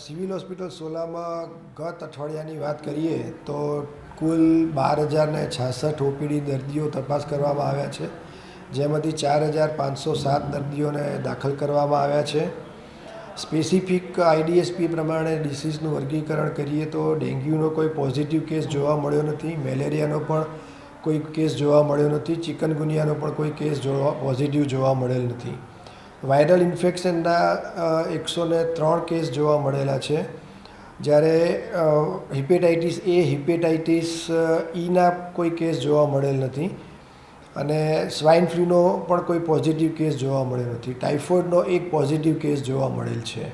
Civil hospital સોલામાં ગત અઠવાડિયાની વાત કરીએ તો કુલ 12,066 ઓપીડી દર્દીઓ તપાસ કરવામાં આવ્યા છે, જેમાંથી 4,507 દર્દીઓને દાખલ કરવામાં આવ્યા છે. સ્પેસિફિક આઈડીએસપી પ્રમાણે ડિસીઝનું વર્ગીકરણ કરીએ તો ડેન્ગ્યુનો કોઈ પોઝિટિવ કેસ જોવા મળ્યો નથી, મેલેરિયાનો પણ કોઈ કેસ જોવા મળ્યો નથી, ચિકનગુનિયાનો પણ કોઈ કેસ પોઝિટિવ જોવા મળેલ નથી. વાયરલ ઇન્ફેક્શનના 103 કેસ જોવા મળેલા છે, જ્યારે હિપેટાઇટિસ એ, હિપેટાઇટિસ ઈના કોઈ કેસ જોવા મળેલ નથી અને સ્વાઇન ફ્લૂનો પણ કોઈ પોઝિટિવ કેસ જોવા મળ્યો નથી. ટાઇફોઇડનો એક પોઝિટિવ કેસ જોવા મળેલ છે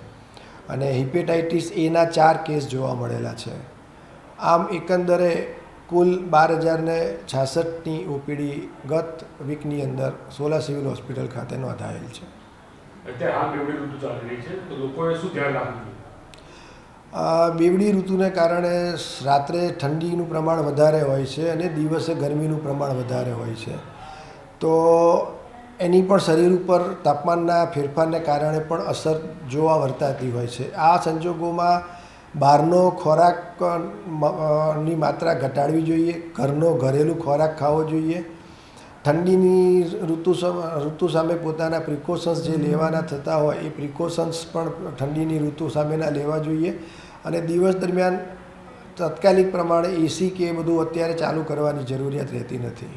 અને હિપેટાઇટિસ એના 4 કેસ જોવા મળેલા છે. આમ એકંદરે કુલ 12,066ની ઓપીડી ગત વીકની અંદર સોલા સિવિલ હોસ્પિટલ ખાતે નોંધાયેલ છે. અત્યારે હાલ બેવડી ઋતુ ચાલી રહી છે, તો લોકોએ શું ધ્યાન રાખવું જોઈએ? બેવડી ઋતુને કારણે રાત્રે ઠંડીનું પ્રમાણ વધારે હોય છે અને દિવસે ગરમીનું પ્રમાણ વધારે હોય છે, તો એની પણ શરીર ઉપર તાપમાનના ફેરફારને કારણે પણ અસર જોવા વર્તાતી હોય છે. આ સંજોગોમાં બહારનો ખોરાકની માત્રા ઘટાડવી જોઈએ, ઘરનો ઘરેલું ખોરાક ખાવો જોઈએ. ઠંડીની ઋતુ સામે પોતાના પ્રિકોશન્સ જે લેવાના થતા હોય એ પ્રિકોશન્સ પણ ઠંડીની ઋતુ સામેના લેવા જોઈએ અને દિવસ દરમિયાન તાત્કાલિક પ્રમાણે એસી કે એ બધું અત્યારે ચાલુ કરવાની જરૂરિયાત રહેતી નથી.